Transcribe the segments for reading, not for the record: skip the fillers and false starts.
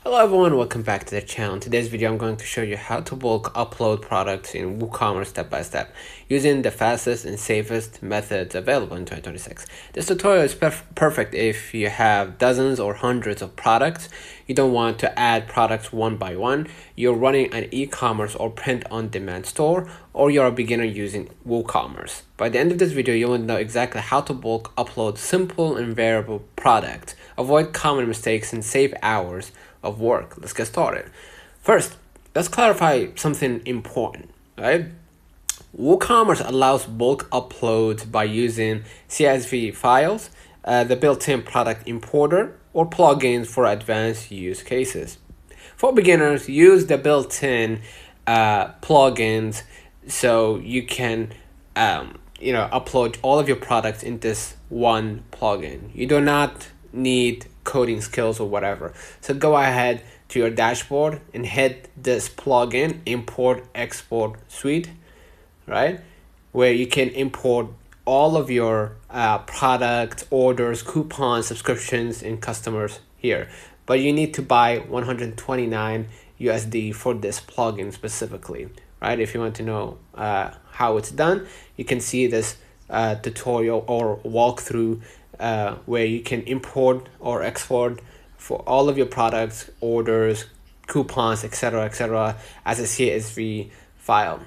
Hello everyone, welcome back to the channel. In today's video I'm going to show you how to bulk upload products in WooCommerce step by step using the fastest and safest methods available in 2026. This tutorial is perfect if you have dozens or hundreds of products. You don't want to add products one by one. You're running an e-commerce or print-on-demand store, or you're a beginner using WooCommerce. By the end of this video, you will know exactly how to bulk upload simple and variable products, avoid common mistakes, and save hours of work. Let's get started. First, let's clarify something important, right? WooCommerce allows bulk uploads by using CSV files, the built-in product importer, or plugins for advanced use cases. For beginners, use the built-in plugins so you can upload all of your products in this one plugin. You do not need coding skills or whatever. So go ahead to your dashboard and hit this plugin, import export suite, right? Where you can import all of your product orders, coupons, subscriptions, and customers here. But you need to buy 129 USD for this plugin specifically, right? If you want to know how it's done, you can see this tutorial or walkthrough where you can import or export for all of your products, orders, coupons, etc., as a CSV file,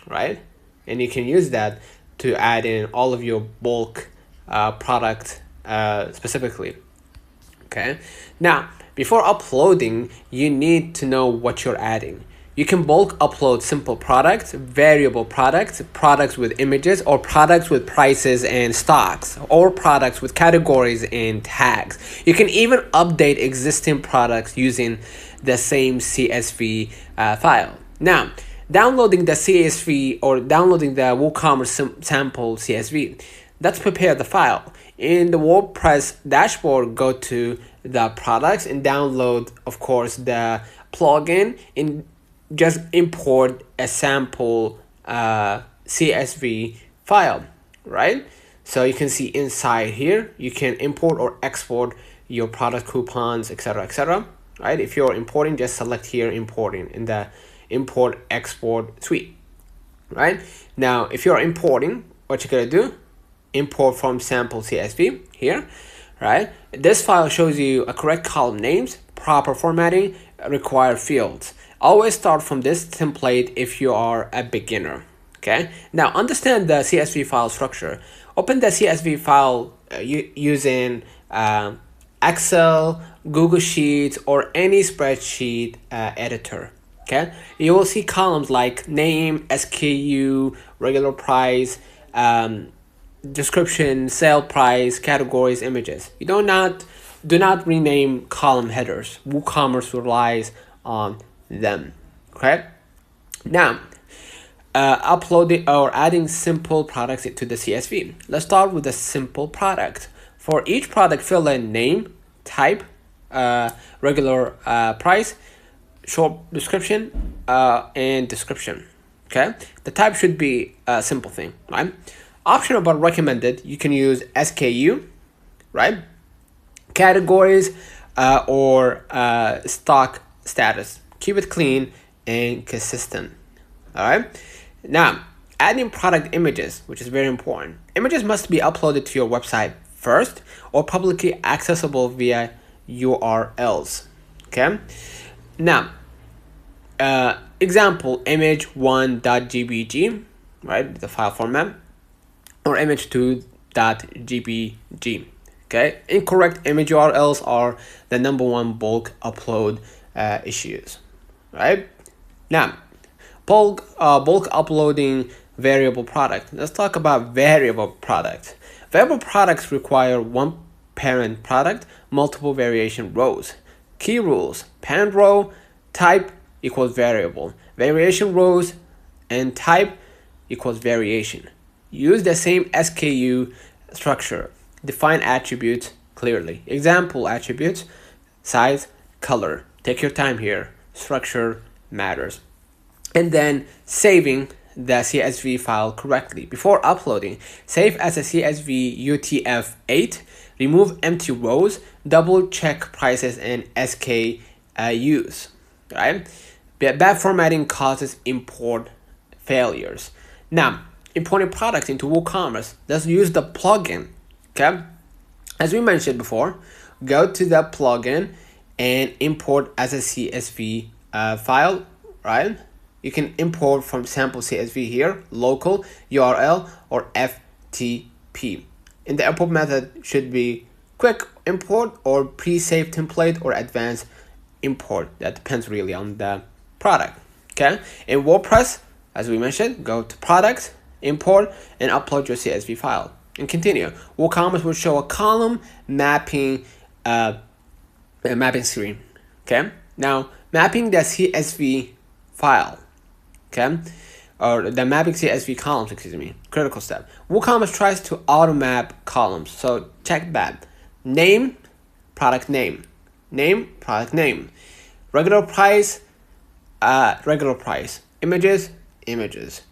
right? And you can use that to add in all of your bulk product specifically. Okay, now before uploading, you need to know what you're adding. You can bulk upload simple products, variable products, products with images, or products with prices and stocks, or products with categories and tags. You can even update existing products using the same CSV file. Now, downloading the CSV or downloading the WooCommerce sample CSV, let's prepare the file. In the WordPress dashboard, go to the products and download, of course, the plugin. Just import a sample CSV file, right? So you can see inside here, you can import or export your product coupons, etc., right? If you're importing, just select here importing in the import export suite, right? Now, if you're importing, what you're gonna do, import from sample CSV here, right? This file shows you a correct column names, proper formatting, required fields. Always start from this template if you are a beginner. Okay, now understand the CSV file structure. Open the CSV file using Excel, Google Sheets, or any spreadsheet editor. Okay, you will see columns like name, SKU, regular price, description, sale price, categories, images. You do not rename column headers. WooCommerce relies on them. Okay, now uploading or adding simple products to the CSV. Let's start with a simple product. For each product, fill in name, type, regular price, short description, and description. Okay, the type should be a simple thing, right? Optional but recommended, you can use SKU, right? Categories or stock status. Keep it clean and consistent. All right. Now, adding product images, which is very important. Images must be uploaded to your website first or publicly accessible via URLs. Okay. Now, example, image1.gbg, right? The file format, or image2.gbg. Okay. Incorrect image URLs are the #1 bulk upload issues. Right now, bulk uploading variable product. Let's talk about variable product. Variable products require one parent product, multiple variation rows. Key rules: parent row type equals variable, variation rows and type equals variation. Use the same SKU structure. Define attributes clearly. Example attributes: size, color. Take your time here. Structure matters. And then saving the CSV file correctly. Before uploading, save as a CSV UTF-8. Remove empty rows. Double check prices and SKU use, right? Bad formatting causes import failures. Now, importing products into WooCommerce, let's use the plugin, okay? As we mentioned before, go to the plugin and import as a CSV file, right? You can import from sample CSV here, local, URL, or FTP. And the import method should be quick import or pre-saved template or advanced import. That depends really on the product, okay? In WordPress, as we mentioned, go to products, import, and upload your CSV file. And continue. WooCommerce will show a column mapping screen. Okay. Now mapping the CSV file. Okay. Or the mapping CSV columns. Excuse me. Critical step. WooCommerce tries to auto map columns. So check that. Name, product name. Name, product name. Regular price, regular price. Images, images.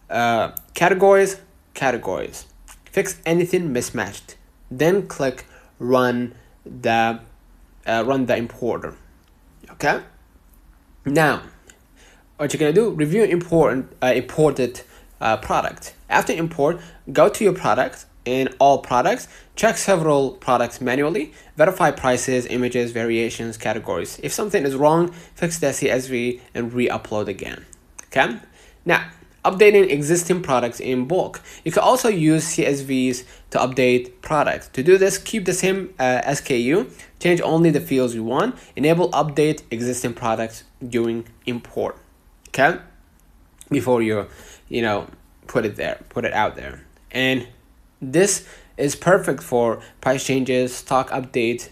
Categories, categories. Fix anything mismatched, then click run the importer. Okay. Now, what you're gonna do? Review imported product. After import, go to your product. In all products, check several products manually. Verify prices, images, variations, categories. If something is wrong, fix the CSV and re-upload again. Okay. Now, updating existing products in bulk. You can also use CSVs to update products. To do this, keep the same SKU, change only the fields you want, enable update existing products during import. Okay, before you put it out there. And this is perfect for price changes, stock updates,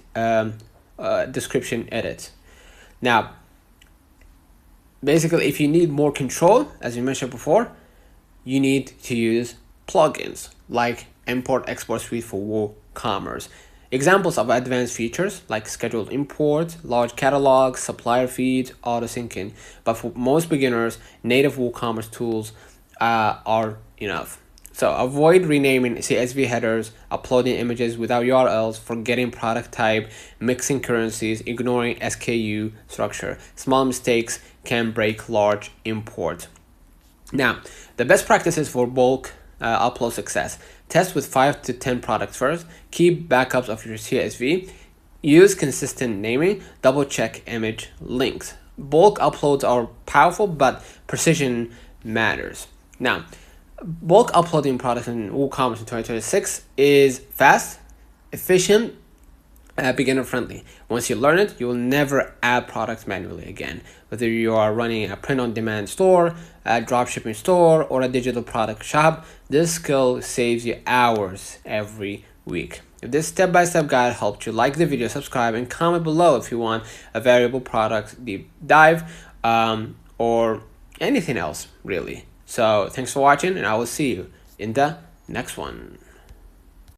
description edits. Now, basically, if you need more control, as we mentioned before, you need to use plugins like Import Export Suite for WooCommerce. Examples of advanced features like scheduled import, large catalogs, supplier feeds, auto syncing. But for most beginners, native WooCommerce tools are enough. So avoid renaming CSV headers, uploading images without URLs, forgetting product type, mixing currencies, ignoring SKU structure. Small mistakes can break large import. Now, the best practices for bulk upload success. Test with 5 to 10 products first. Keep backups of your CSV. Use consistent naming. Double check image links. Bulk uploads are powerful, but precision matters. Now, bulk uploading products in WooCommerce in 2026 is fast, efficient, beginner friendly. Once you learn it, you will never add products manually again. Whether you are running a print-on-demand store, a dropshipping store, or a digital product shop, this skill saves you hours every week. If this step-by-step guide helped you, like the video, subscribe, and comment below if you want a variable product deep dive or anything else really. So thanks for watching, and I will see you in the next one.